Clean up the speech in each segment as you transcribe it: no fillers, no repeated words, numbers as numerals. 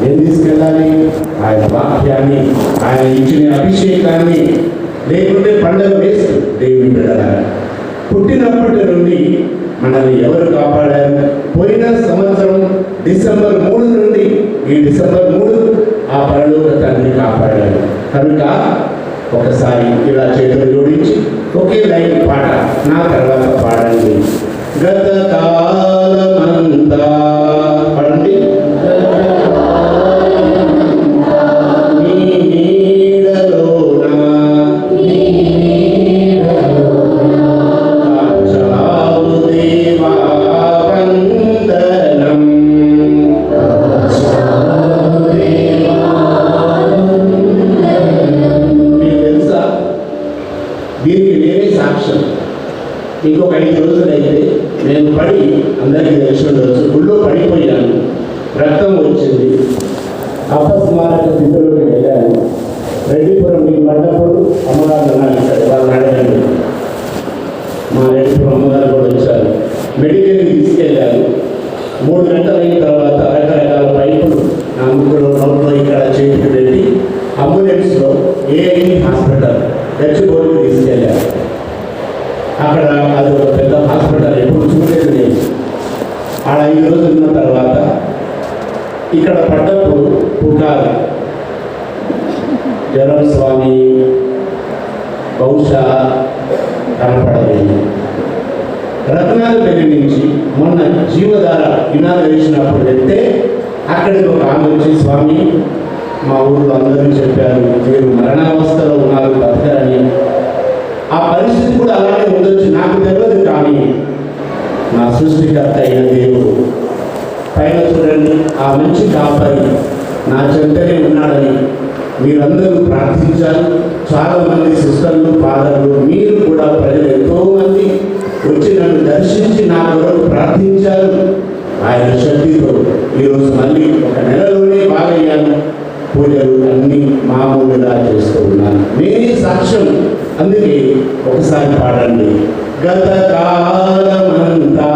ఏం తీసుకెళ్ళాలి? ఆయన వాక్యాన్ని, ఆయన ఇచ్చిన అభిషేకాన్ని. లేకుంటే పండుగ వేస్ట్. దేవుని బిడ్డలారా, పుట్టినప్పటి నుండి మనల్ని ఎవరు కాపాడారు? పోయిన సంవత్సరం డిసెంబర్ 3 నుండి ఈ డిసెంబర్ 3 ఆ పరలోక తండ్రి కాపాడాడు. కనుక ఒకసారి ఇలా చేతులు జోడించి ఒకే లైన్ పాట నా తర్వాత పాడండి. గత కాలమంతా పడండి. ఇంకొక 5 రోజులైతే నేను పడి, అందరికీ తెలిసి ఉండవచ్చు, గుళ్ళో పడిపోయాను, రక్తం వచ్చింది, అపస్మారక స్థితిలోకి వెళ్ళాను. రెడ్డిపురం మీ పడ్డప్పుడు అమ్మగారు అన్నారు, ఇక్కడ వాళ్ళు అడగండి. మా రెడ్డిపురం అమ్మగారు కూడా వచ్చారు. మెడికల్కి తీసుకెళ్ళాను. 3 గంటలు అయిన తర్వాత రకరకాల పైపులు నా ముగ్గురు నోట్లో ఇక్కడ చేతికి పెట్టి అంబులెన్స్లో ఏఐ హాస్పిటల్ గచ్చిబౌలికి తీసుకెళ్ళాను. అక్కడ అది ఒక పెద్ద హాస్పిటల్, ఎప్పుడు చూడలేదు నేను. ఆడ 5 రోజులు ఉన్న తర్వాత ఇక్కడ పడ్డప్పుడు పుకారు, జ్వరం స్వామి బహుశా కనపడలేదు. రత్నాలపల్లి నుంచి మొన్న జీవధార ఇనాగరేషనప్పుడు వెళ్తే అక్కడికి ఒక ఆమె వచ్చి, స్వామి మా ఊళ్ళో అందరూ చెప్పారు మీరు మరణావస్థలో ఉన్నారు, బతకరని. ఆ పరిస్థితి కూడా అలానే ఉండొచ్చు, నాకు తెలియదు. కానీ నా సృష్టికర్త అయిన దేవుడు పైన చూడండి, ఆ మంచి కాపరి నా చెంతనే ఉన్నాడని మీరందరూ ప్రార్థించారు. చాలామంది సిస్టర్లు, ఫాదర్లు, మీరు కూడా ప్రజలు ఎంతోమంది వచ్చి నన్ను దర్శించి నా కొరకు ప్రార్థించారు. ఆయన శక్తితో ఈరోజు మళ్ళీ 1 నెలలోనే బాగయ్యాను. పూజలు అన్నీ మామూలుగా చేస్తూ ఉన్నాను. నేనే సాక్ష్యం. అందుకే ఒకసారి పాడండి. గత కాలమంతా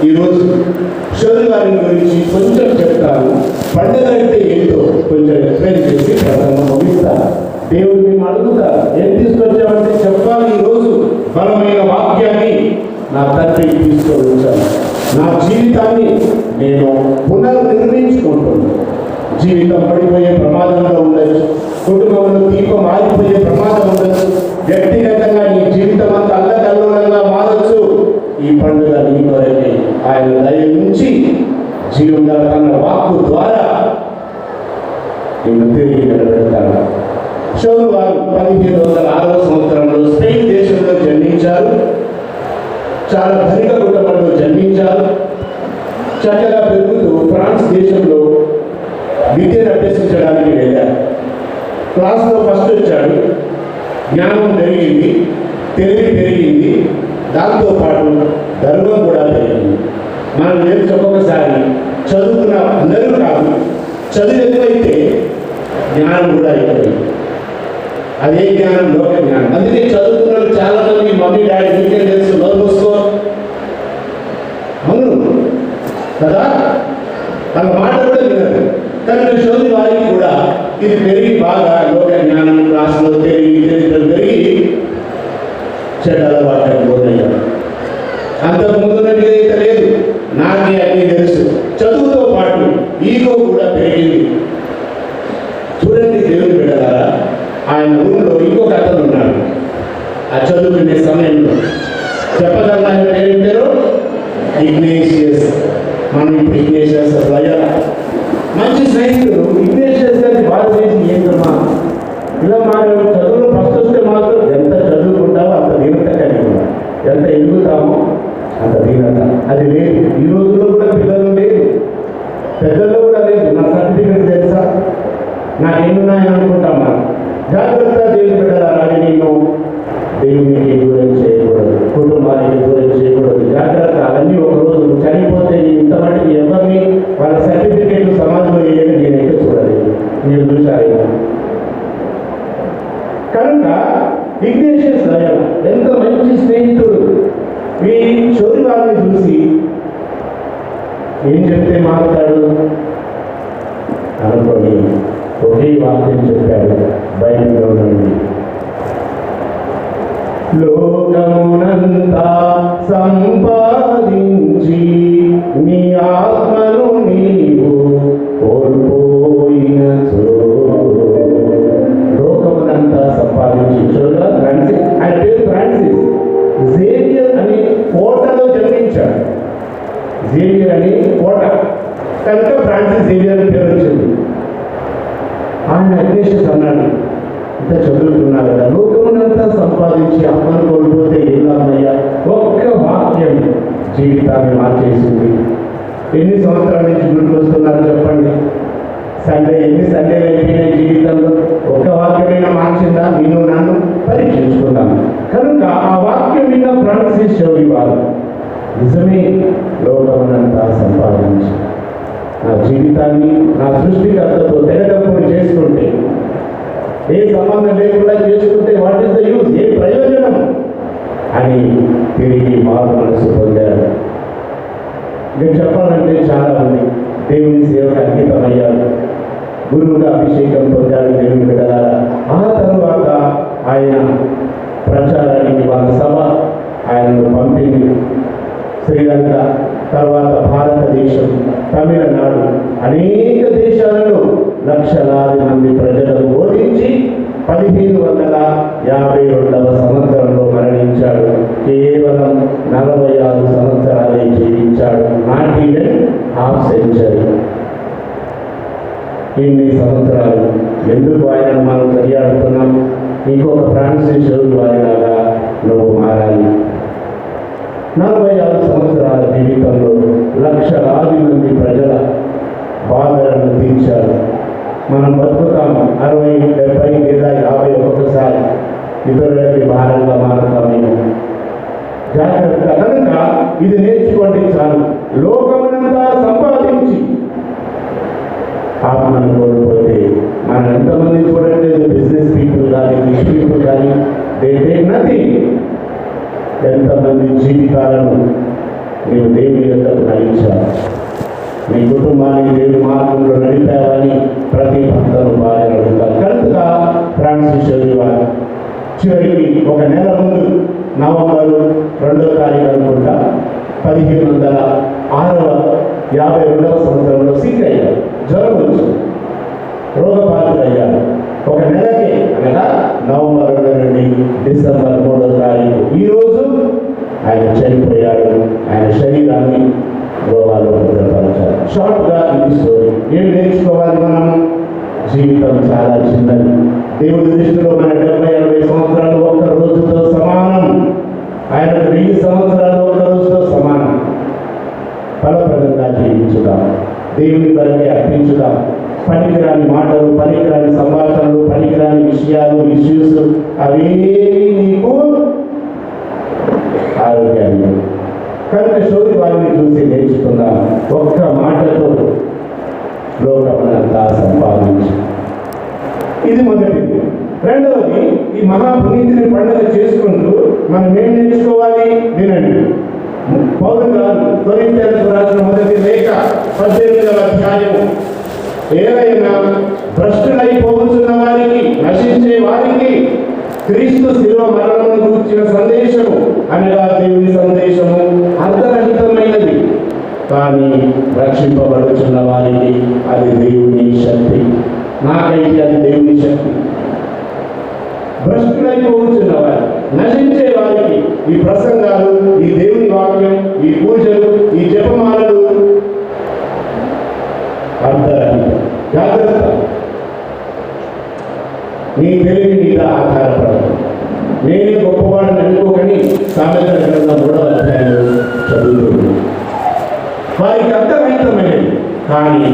ఈరోజు శివగారిని గురించి కొంచెం చెప్తాను. పండుగ అంటే ఏంటో కొంచెం ఎక్స్ప్లెయిన్ చేసి ప్రసంగం ముగిస్తాను. దేవుడు మేము అడుగుతారు, ఏం తీసుకొచ్చామంటే చెప్పాలి. ఈరోజు బలమైన వాక్యాన్ని నా తండ్రి తీసుకొచ్చాను. నా జీవితాన్ని నేను పునర్నిర్మించుకుంటున్నాను. జీవితం పడిపోయే ప్రమాదంలో ఉండొచ్చు, కుటుంబంలో దీపం ఆగిపోయే ప్రమాదం ఉండొచ్చు, వ్యక్తిగతంగా నీ జీవితం అంతా అల్లకల్లోలంగా మారచ్చు. ఈ పండుగ నీ కొరకే. ఆయన దయ నుంచి జీవంగా తన వాక్కు ద్వారా నిన్ను తిరిగి నిలబెడతాడు. షౌలు వారు 1506వ సంవత్సరంలో స్పెయిన్ దేశంలో జన్మించారు. చాలా ధనిక కుటుంబంలో జన్మించారు. చక్కగా పెరుగుతూ ఫ్రాన్స్ దేశంలో విద్యను అభ్యసించడానికి వెళ్ళారు. క్లాస్లో ఫస్ట్ వచ్చాడు. జ్ఞానం పెరిగింది, తెలివి పెరిగింది, దాంతోపాటు గర్వం కూడా పెరిగింది. మనం నేర్చు ఒక్కొక్కసారి చదువుకున్న అందరూ కాదు, చదువు ఎక్కువైతే జ్ఞానం కూడా ఎక్కువైంది. అదే జ్ఞానం, లోక జ్ఞానం. అందుకే చదువుకున్న చాలా మంది మమ్మీ డాడీ మీకే తెలుసు, నోరు మూసుకో, అవును కదా, వాళ్ళ మాట కూడా వినరు. కానీ చదువు వారికి కూడా ఇది పెరిగి బాగా లోక జ్ఞానం, క్లాసులో చరిత్రలు పెరిగి చెడ్డ అలవాటు లోనయ్యారు. అంతకుముందు అయితే లేదు, నాకే అన్నీ తెలుసు. చదువుతో పాటు ఈగో కూడా పెరిగింది. చూడండి దేవుని బిడ్డలారా, ఆయన ఊళ్ళో ఇంకొక అతను ఉన్నాడు. ఆ చదువుకునే సమయంలో చెప్పగలరు ఆయన పేరు పేరు ఇగ్నేషియస్. మనం ఇప్పుడు ఇగ్నేషియస్ మంచి స్నేహితుడు ఇగ్నేషియస్ గారిని బాధ చేసి ఏంటమ్మా ఇలా మాట్లాడు, చదువులో ఫస్ట్ వస్తే మాత్రం ఎంత చదువుకుంటామో అంత దీనత కలిగి ఉంటాం, ఎంత ఎదుగుతామో అంత దీనత. అది లేదు ఈ రోజుల్లో కూడా, పిల్లలు లేదు, పెద్దల్లో కూడా లేదు. నా సర్టిఫికెట్ తెలుసా, నాకేమున్నాయని అనుకుంటాం. మనం జాగ్రత్త, దేవుని బిడ్డలారా, నేను దేవునికి దూరం చేయకూడదు, కుటుంబానికి దూరం చేయకూడదు. జాగ్రత్త, అవన్నీ ఒకరోజు చనిపోతే ఇంతమందికి ఎవరిని వాళ్ళ సర్టిఫికేట్ సమాజంలో వేయని నేనైతే చూడలేదు. మీరు చూశారు. కనుక ఇగ్నేషియస్ లయన ఎంత మంచి స్నేహితుడు. ఈ చోరి వారిని చూసి ఏం చెప్తే మారుతాడు అనుకోని ఒకే వాక్యం చెప్పాడు బైబిల్లో నుండి. లోకమునంతా సంపాదించి నీ ఆత్మను నీవు కోల్పోయినచో. లోకమునంతా సంపాదించి, చూడగా ఫ్రాన్సిస్, ఆయన పేరు ఫ్రాన్సిస్, జేవియర్ అని కోటలో జన్మించాడు. జేవియర్ అని కోట కనుక ఫ్రాన్సిస్ జేవియర్ అని పేరు వచ్చింది. ఆయన ఇగ్నేషియస్ అన్నాడు, ఇంత చదువుకున్నారు కదా, లోకమునంతా సంపాదించి ఆత్మను కోల్పోతే ఏం లాభమయ్యా? ఒక్క వాక్యం జీవితాన్ని మార్చేసింది. ఎన్ని సంవత్సరాల నుంచి గుడికి వస్తున్నారు చెప్పండి? సండే ఎన్ని సండేలు అయిపోయినాయి జీవితంలో? ఒక్క వాక్యమైనా మార్చిందా? నేను నన్ను పరీక్షించుకున్నాను. కనుక ఆ వాక్యం మీద ఫ్రాన్సిస్ చౌరి వారు నిజమే, లోకమునంతా సంపాదించి నా జీవితాన్ని నా సృష్టికర్తతో తెగదప్పుడు చేసుకుంటే, ఏ సంబంధం లేకుండా చేసుకుంటే వాట్ ఈస్ ద యూజ్, ఏ ప్రయోజనం అని తిరిగి మారు మనసు పొందారు. నేను చెప్పాలంటే చాలా ఉంది. దేవుని సేవకు అంకితమయ్యారు, గురువుగా అభిషేకం పొందాడు దేవుని బిడ్డలారా. ఆ తరువాత ఆయన ప్రచారానికి వాళ్ళ సభ ఆయనను పంపింది. శ్రీలంక, తర్వాత భారతదేశం, తమిళనాడు, అనేక దేశాలలో లక్షలాది మంది ప్రజలను బోధించి 1552వ సంవత్సరంలో మరణించాడు. కేవలం 46 సంవత్సరాలే జీవించాడు. Not even half century. ఇన్ని సంవత్సరాలు ఎందుకు ఆయనను మనం కొనియాడుతున్నాం? ఇంకొక ఫ్రాన్సిస్ వారిలాగా నువ్వు మారాలి. 46 సంవత్సరాల జీవితంలో లక్షలాది మంది ప్రజల బాధలను తీర్చారు. మనం బతుకుతాము 60, 70 లేదా 50 ఒక్కొక్కసారి, ఇతరులకి భారంగా మారుతామేమో. జాగ్రత్త. కనుక ఇది నేర్చుకోండి చాలు. లోకమునంతా సంపాదించి ఆత్మను కోల్పోతే, మనం ఎంతమంది చూడట్లేదు, బిజినెస్ పీపుల్ కానీ, రిచ్ పీపుల్ కానీ, దే టేక్ నథింగ్. ఎంతమంది జీవితాలను నీవు దేవుని యొద్దకు నడిచావు, నీ కుటుంబాన్ని దేవుని మార్గంలో నడిపావని ప్రతి భక్తులు బాగా అడుగుతారు. కనుక ఫ్రాన్సిస్ వారు చివరికి ఒక నెల ముందు నవంబర్ 2వ తారీఖు అనుకుంటా 1552వ సంవత్సరంలో సిక్ అయ్యారు. జ్వరం వచ్చి రోగబాధితులయ్యారు. ఒక నెలకి అనగా నవంబర్ 2 నుండి డిసెంబర్ 3వ తారీఖు ఈరోజు ఆయన చనిపోయాడు. ఆయన శరీరాన్ని గోవాలో భద్రపరచారు. షార్ట్గా ఇది స్టోరీ. ఏం నేర్చుకోవాలి మనం? జీవితం చాలా చిన్నది. దేవుడి దృష్టిలో మన 70-80 సంవత్సరాలు ఒక్క రోజుతో సమానం. ఆయనకు 1000 సంవత్సరాలు ఒక్క రోజుతో సమానం. ఫలప్రదంగా జీవించుదాం, దేవుని కొరకే అర్పించుదాం. పనికిరాని మాటలు, పనికిరాని సంభాషణలు, పనికిరాని విషయాలు, ఇష్యూస్ అవేవి నీకు ఆరోగ్యాన్ని. కనుక శోధి వారిని చూసి నేర్చుకుందాం. ఒక్క మాటతో లోకమునంతా సంపాదించి, ఇది మొదటిది. రెండవది, ఈ మహాపునీతిని పండుగ చేసుకుంటూ మనం ఏం నేర్చుకోవాలి? వినండి. పౌలు గారు కొరింథీయులకు రాసిన మొదటి లేఖ 18వ అధ్యాయము, ఏలైనా భ్రష్టులైపోతున్న వారికి, నశించే వారికి క్రీస్తు శిలువ మరణమును గూర్చిన సందేశము అనగా దేవుని సందేశము అర్థరహితమైనది, కానీ రక్షింపబడుచున్న వారికి అది దేవుని శక్తి. నాకైతే అది దేవుని శక్తి. భ్రష్టులైపోతున్న వారు, నశించే వారికి ఈ ప్రసంగాలు, ఈ దేవుని వాక్యం, ఈ పూజలు, ఈ జపమాలలు అర్థరహితం. జాగ్రత్త. నీ తెలివి మీద ఆధారపడదు. నేనే గొప్పవాడిని అనుకోకని సామెతల గ్రంథం 3వ అధ్యాయంలో చదువుతుంది. వారికి అర్థమైతమైనది, కానీ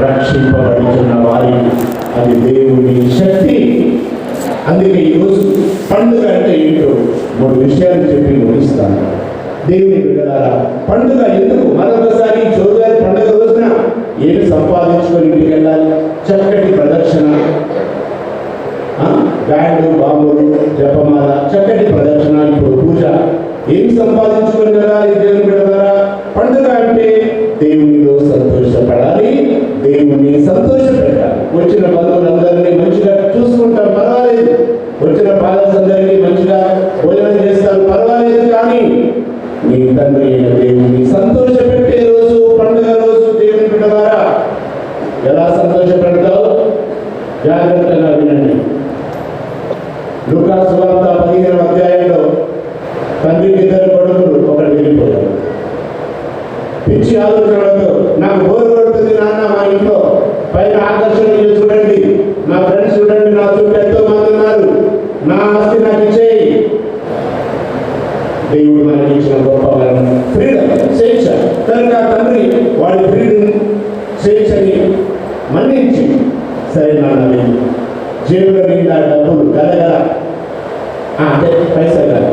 రక్షింపబడుతున్న వారికి అది దేవుని శక్తి. అందుకే ఈరోజు పండుగ అంటే ఏంటో 3 విషయాలు చెప్పి ముగిస్తాను. దేవుని బిడ్డలారా, పండుగ ఎందుకు? మరొకసారి చౌదరి పండుగ రోజున ఏమి సంపాదించుకొని ఇంటికి వెళ్ళాలి? చక్కటి ప్రదర్శన, బ్యాండు, బాంబులు, జపమాల, చక్కటి ప్రదర్శన, ఇప్పుడు పూజ. ఏమి సంపాదించుకొని వెళ్ళాలి? దేవుని బిడ్డలారా, పండుగ అంటే దేవునిలో సంతోషపడాలి, దేవుని సంతోషపెట్టాలి. వచ్చిన బంధువులందరినీ మంచిగా చూసుకుంటారు, పర్వాలేదు. వచ్చిన ఫాదర్స్ అందరినీ మంచిగా భోజనం చేస్తారు, పర్వాలేదు. కానీ నీ తండ్రి అయిన దేవుని సంతోషపెట్టే రోజు పండుగ రోజు. దేవుని బిడ్డలారా, ఎలా సంతోషపెడతావు? జాగ్రత్తగా వినండి. లూకా సువార్త 15వ అధ్యాయంలో తండ్రికి 2 కొడుకులు, ఒకడు వెళ్ళిపోయాడు. పిచ్చి ఆలోచనలతో, నాకు బోరు కొడుతుంది నాన్న, మా ఇంట్లో పైన ఆకర్షణ చూడండి, నా ఫ్రెండ్స్ చూడండి, నా చుట్టూ ఎంతో మంది ఉన్నారు, నా ఆస్తి నాకు ఇచ్చేయి. దేవుడు మనకి ఇచ్చిన గొప్ప వరం ఫ్రీడమ్, స్వేచ్ఛ. కనుక తండ్రి వాడి ఫ్రీడమ్, స్వేచ్ఛని మన్నించి, సరే నాన్న జేబుల నిండా డబ్బులు గలగల, అంటే పైసలు కాదు,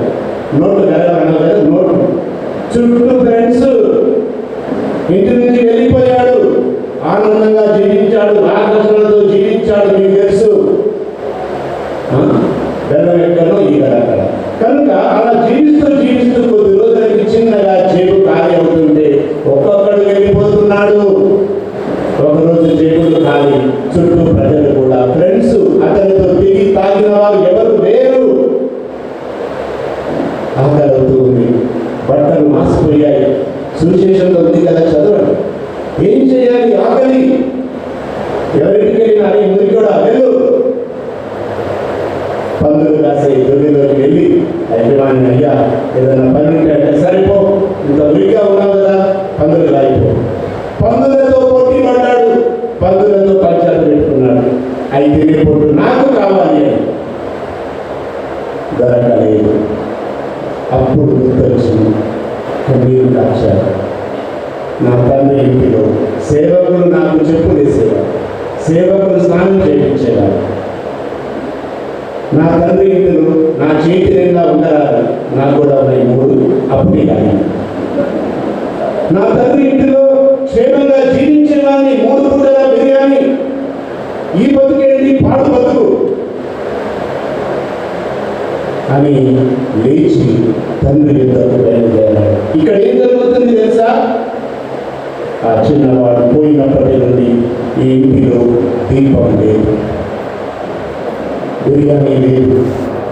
నోట్లు గలగలన్నా కదా, నోట్లు. చుట్టూ ఫ్రెండ్స్, ఇంటి నుంచి వెళ్ళిపోయాడు, ఆనందంగా జీవించాడు, ఆకర్షణతో జీవించాడు. మీకు తెలుసు, బెల్లం ఎక్కడో ఈగలు అక్కడ. కనుక అలా జీవిస్తూ జీవిస్తూ కొద్ది రోజులకి చిన్నగా జేబు ఖాళీ అవుతుంటే ఒక్కొక్కడు వెళ్ళిపోతున్నాడు. ఒకరోజు జేబులు ఖాళీ, చుట్టూ ప్రజలు కూడా, ఫ్రెండ్స్, అతనితో తిరిగి తాగిన వారు ఎవరు లేరు. ఆకలి అవుతూ ఉంది, బట్టలు మాసిపోయాయి. సువిశేషంలో ఉంది కదా, చదవండి. ఏం చేయాలి? ఆకలి. ఎవరింటికి వెళ్ళినా అని ముందు కూడా వెళ్ళు. పందులు కాసే దొడ్డిలోకి వెళ్ళి, యజమాని అయ్యా ఏదైనా పని ఉంటే అంటే, సరిపో, ఇంత ఉరిగా ఉన్నావు కదా, పందులు కాయిపో. పందులతో పోటీ పడ్డాడు, పందులతో పంచాలు పెట్టుకున్నాడు. అయితే రేపు నాకు కావాలి అని దొరకలేదు. అప్పుడు గుర్తొచ్చింది, కన్నీరు కాచారు. నా తండ్రి ఇంటిలో సేవకులు నాకు చెప్పు వేసేవారు, సేవకులు స్నానం చేయించేవారు. నా తండ్రి ఇంటిలో నా చేతి నిండా ఉండరాదు, నాకు కూడా ఉన్నాయి 3, అప్పుడే కానీ. నా తండ్రి ఇంటిలో క్షేమంగా జీవించేవాడిని, 3 పూటల బిర్యానీ. ఈ బతుకేంటి, పాడు బతుకు అని లేచి తండ్రి యుద్ధకు బయలుదేరాడు. ఇక్కడ ఏం జరుగుతుంది తెలుసా? ఆ చిన్నవాడు పోయినప్పటి నుండి ఈ ఇంటిలో దీపం లేదు, బిర్యానీ లేదు.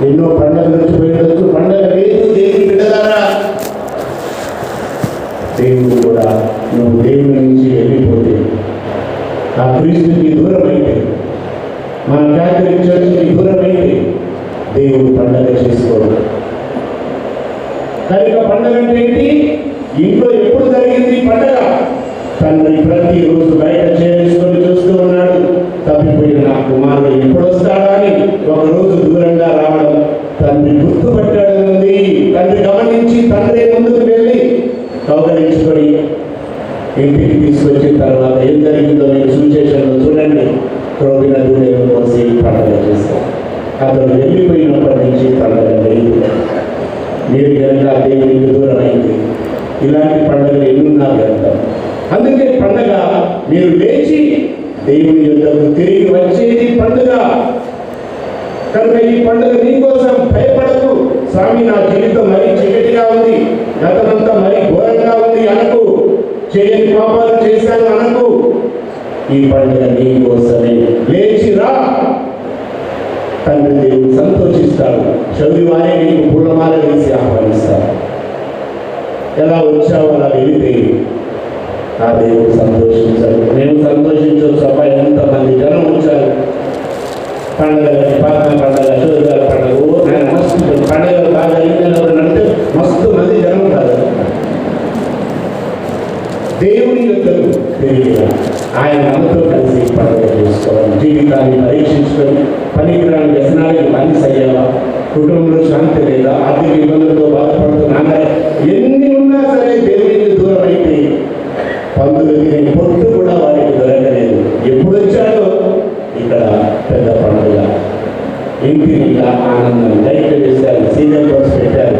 ఎన్నో పండుగలు నుంచి పోయినచ్చు, పండుగ లేదు. దేవుని బిడ్డలారా, దేవుడు కూడా నువ్వు దేవుని నుంచి వెళ్ళిపోతే, ఆ క్రీస్తుకి దూరం అయితే, మన క్యాథలిక్ చర్చికి దూరం అయితే దేవుడు పండుగ చేసుకోడు. కనుక పండుగ అంటే ఏంటి? ఇంట్లో ఎప్పుడు జరిగింది పండుగ? తండ్రి ప్రతిరోజు బయట చేసుకొని చూస్తూ ఉన్నాడు. తప్పిపోయిన నా కుమారుడు ఎప్పుడు వస్తాడా అని ఒకరోజు దూరంగా రావడం తండ్రి గుర్తుపట్టాడనుంది. తండ్రి గమనించి తండ్రి ముందుకు వెళ్ళి కౌగలించుకొని ఇంటికి తీసుకొచ్చిన తర్వాత ఏం జరిగిందో మీరు సువిశేషంలో చూడండి. క్రోగిన దూడేమో కోసి పండుగ చేస్తాం. అతను వెళ్ళిపోయినప్పటి నుంచి పండుగ లేదు. మీరు కనుక దేవునికి దూరం అయింది. ఇలాంటి పండుగలు ఎన్నున్నా వెళ్తాం. అందుకే పండుగ మీరు లేచి దేవుని యొద్దకు తిరిగి వచ్చేది పండుగ. కనుక ఈ పండుగ నీకోసం భయపడకు. స్వామి, నా జీవితం మరీ చీకటిగా ఉంది, గతమంతా మరీ ఘోరంగా ఉంది అనకు. చేయని పాపాలు చేశాను అనకు. ఈ పండుగ నీకోసమే. లేచి రా, తండ్రి దేవుడు సంతోషిస్తాడు. చదివి వారే నీకు పూలమాల వేసి ఆహ్వానిస్తాడు. ఎలా వచ్చావు అలా వెళితే ఆ దేవుడు సంతోషించాడు. మేము సంతోషించవచ్చు. అబ్బాయి ఎంతమంది జనం వచ్చారు పండుగ, పాత పండుగ, చోదర పండుగ, నేను మస్తు పండుగ బాగా అంటే మస్తు మంది జనం కాదు. దేవుని యొక్కకు తిరిగి ఆయన మనతో కలిసి పండుగ చేసుకోవాలి. జీవితాన్ని పరీక్షించుకొని పనికిరాని వ్యసనానికి బానిస అయ్యావా, కుటుంబంలో శాంతి లేదా, ఆర్థిక ఇబ్బందులతో బాధపడుతున్నా, ఎన్ని ఉన్నా సరే దేవునికి దూరం అయితే పందులు తినే పొట్టు కూడా వారికి దొరకలేదు. ఎప్పుడు వచ్చాడో ఇక్కడ పెద్ద పండుగ, ఇంటిని ఆనందం, లైట్ వేశారు, సీజన్ బాక్స్ పెట్టారు.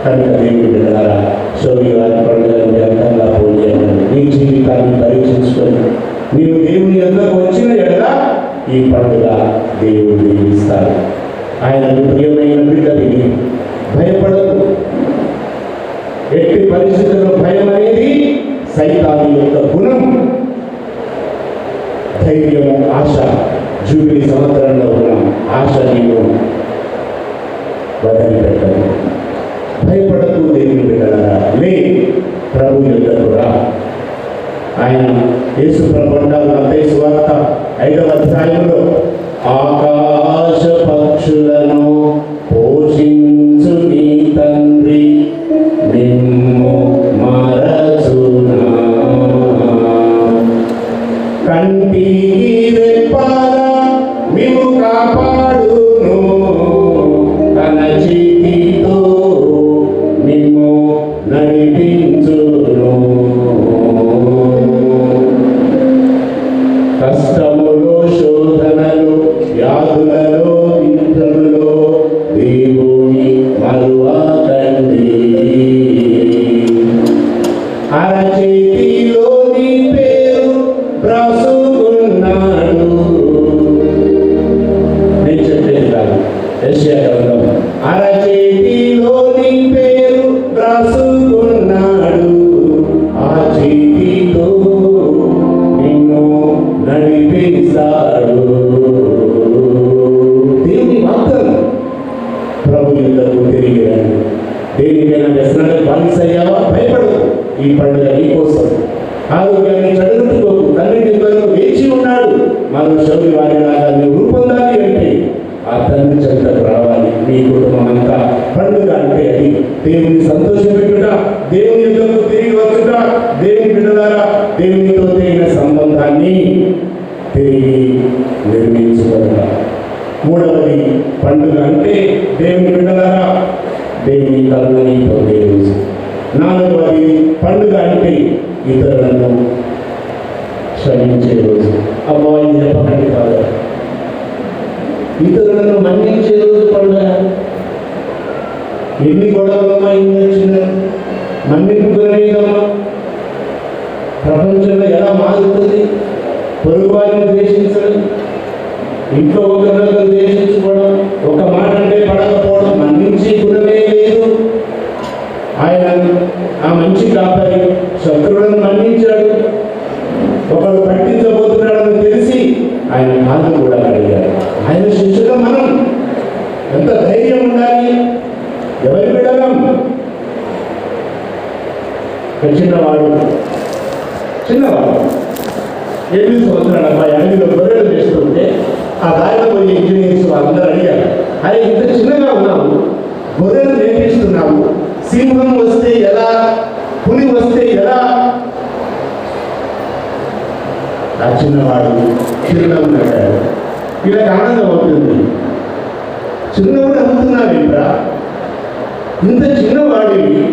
కనుక దేవుని బిడ్డలారా, శౌర్య వారి పండుగను వ్యర్థంగా పోయాను. నీ జీవితాన్ని పరీక్షించుకొని నీవు దేవుని ఎందుకు వచ్చిన ఎడల ఈ పండుగ దేవుడు దీవిస్తాడు. ఆయనకు ప్రియమైన బిడ్డని భయపడదు. ఎట్టి పరిస్థితుల్లో భయం అనేది సైతాను యొక్క గుణం. ధైర్యము, ఆశ, జూబిలీ సంవత్సరంలో ఉన్న ఆశ నీవు వదిలిపెట్టదు. భయపడకు దేవుని బిడ్డలారా, లే ప్రభు యొద్దకు రా. ఆయన యేసు ప్రభు అంటారు మత్తయి సువార్త 5వ అధ్యాయంలో, ఆకాశ పక్షులను పోషించు నీ తండ్రి నిన్ను మరచునా, కంటికి రెప్పలా మేము కాపాడును, తన చేతితో నిన్ను నడిపించును. కష్టములో, శోధనలు, వ్యాధులలో, నిందలలో దేవుని మరువకండి. అరచేతిలో నీ పేరు రాసుకున్నాడు. నేను చెప్పేది కాదు, యెషయా గ్రంథం. అరచేతిలో నీ పేరు రాసుకున్నాడు, ఆ చేతితో నిన్ను నడిపిస్తాడు. దేవుని వాగ్దానం. ప్రభు యొద్దకు తిరిగి రండి. దేనికైనా వ్యసనాలకు బానిసయ్యావా, భయపడదు. ఈ పండుగ నీ కోసం. ఆరోగ్యాన్ని చెడగొట్టుకోకు. తండ్రి నీ కొరకు వేచి ఉన్నాడు. మరో శౌర్య వారిలాగా నువ్వు రూపొందాలి అంటే ఆ తండ్రి చెంతకు రావాలి. నీ కుటుంబం అంతా పండుగ అంటే అది దేవుని సంతోషపెట్టుట, దేవుని యొద్దకు తిరిగి వచ్చుట. దేవుని బిడ్డలారా, దేవునితో తగిన సంబంధాన్ని తిరిగి నిర్మించుకుంటా. మూడవది, పండుగ అంటే దేవుని బిడ్డలారా దేవుని కరుణని పొందే రోజు. నాలుగవది, పండుగ అంటే ఇతరులను క్షమించే రోజు. అబ్బా, ఇది చెప్పకండి కాదు, ఇతరులను మన్నించే రోజు పండుగ. ఎన్ని గొడవలమ్మా ఇన్ని వచ్చిన మన్నింపుకునేదమ్మా. ప్రపంచంలో ఎలా మారుతుంది? పొరుగు వారిని ద్వేషించడం, ఇంట్లో ఒకరినొకరు ద్వేషించుకోవడం, ఒక మాట అంటే పడకపోవడం, మన్నించే గుణమే లేదు. ఆయన ఆ మంచి కాపరి శత్రువులను మన్నించాడు. ఒకరు పట్టించబోతున్నాడని తెలిసి ఆయన కాదు కూడా అడిగారు. ఆయన శిష్యులు మనం ఎంత ధైర్యం ఉండాలి. ఎవరి బిడ్డలం? చిన్నవాడు 8 సంవత్సరాలు అబ్బాయి అడవిలో గొర్రెలు చేస్తుంటే ఆ దారిలో పోయి ఇంజనీర్స్ వాళ్ళందరూ అడిగారు, అరే ఇంత చిన్నగా ఉన్నావు, గొర్రెలు నేర్పిస్తున్నావు, సింహం వస్తే ఎలా, పులి వస్తే ఎలా? ఆ చిన్నవాడు చిరునవ్వు నవ్వాడు. వీళ్ళకి ఆనందం అవుతుంది. చిన్నవాడు అమ్ముతున్నావేంట్రా, ఇంత చిన్నవాడివి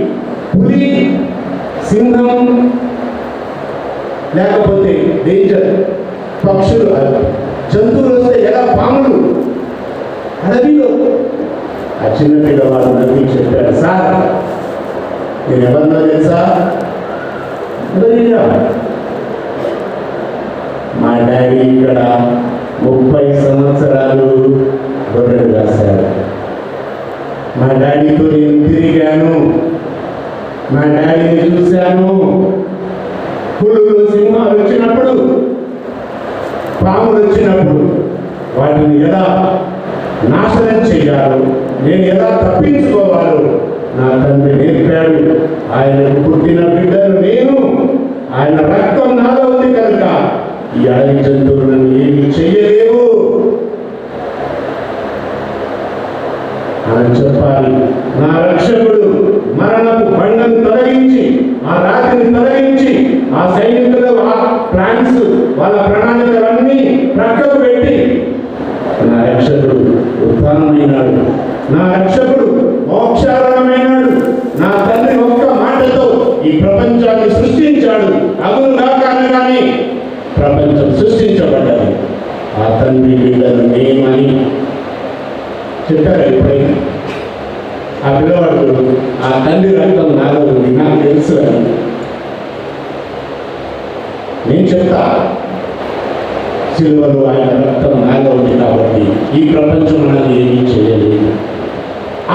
పులి, సింహం, లేకపోతే డేంజర్ పక్షులు, జంతువులు వస్తే ఎలా, పాములు అడవిలో. ఆ చిన్న పిల్లవాడు నవ్వి చెప్పాడు, సార్ నేను ఎవరినో తెలుసా? మా డాడీ ఇక్కడ 30 సంవత్సరాలు గొర్రెలు రాశారు. మా డాడీతో నేను తిరిగాను, మా డాడీని చూశాను. పులులు, సింహాలు వచ్చినప్పుడు, పాములు వచ్చినప్పుడు వాటిని ఎలా నాశనం చేయాలో, నేను ఎలా తప్పించుకోవాలో నా తండ్రి నేర్పాడు. ఆయనకు పుట్టిన బిడ్డను నేను, ఆయన రక్తం నాలో ఉంది కనుక ఈ అడవి జంతువులను ఏమి చెయ్యలేవు అని చెప్పాలి. నా రక్షకుడు మరణపు బండను తొలగించి, ఆ రాతిని తొలగించి, ఆ సైనికులు ఆ ప్లాన్స్, వాళ్ళ ప్రణాళికలన్నీ ప్రక్కకు పెట్టి నా రక్షకుడు ఉత్థానమైనాడు, నా రక్షకుడు మోక్షారణమైనాడు, నా తండ్రి ఒక్క మాటతో ఈ ప్రపంచాన్ని సృష్టించాడు, అవునుగా కానీ ప్రపంచం సృష్టించబడ్డది ఆ తండ్రి బిడ్డలు నేమని చెప్పారు. ఎప్పుడైనా ఆ పిల్లవాడు ఆ తండ్రి రక్తం నాలో ఉంది, నాకు తెలుసు అని నేను చెప్తా. సిలువలో ఆయన రక్తం నాలో ఉంది కాబట్టి ఈ ప్రపంచం మనల్ని ఏమీ చేయలేదు.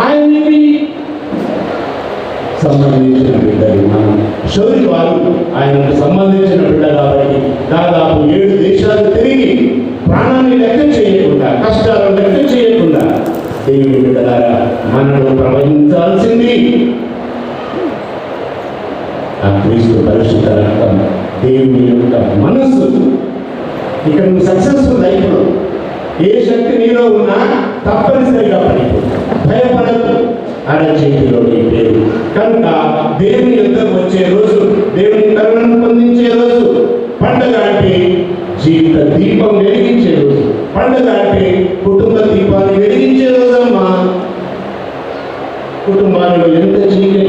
ఆయనకి సంబంధించిన బిడ్డలు మనం షౌరి వారు ఆయనకు సంబంధించిన బిడ్డ కాబట్టి దాదాపు 7 దేశాలు తిరిగి ప్రాణాన్ని లెక్క చేయకుండా, కష్టాలను లెక్క చేయకుండా దేవుని బిడ్డలారా మనలో ప్రవహించాల్సింది ఆ క్రీస్తు పరిశుద్ధ రక్తం, దేవుని యొక్క మనస్సు. ఇక నువ్వు సక్సెస్ఫుల్ లైఫ్లో ఏ శక్తి నీలో ఉన్నా తప్పనిసరిగా పడిపోతుంది. భయపడద్దు, అరచేతిలో నీ పేరు. కనుక దేవుని యుద్ధకు వచ్చే రోజు, దేవుని కరుణను పొందించే రోజు, పండగ అంటే జీవిత దీపం వెలిగించే రోజు, పండగ అంటే కుటుంబ దీపాన్ని వెలిగించే రోజమ్మా. కుటుంబాలలో ఎంత చీకటి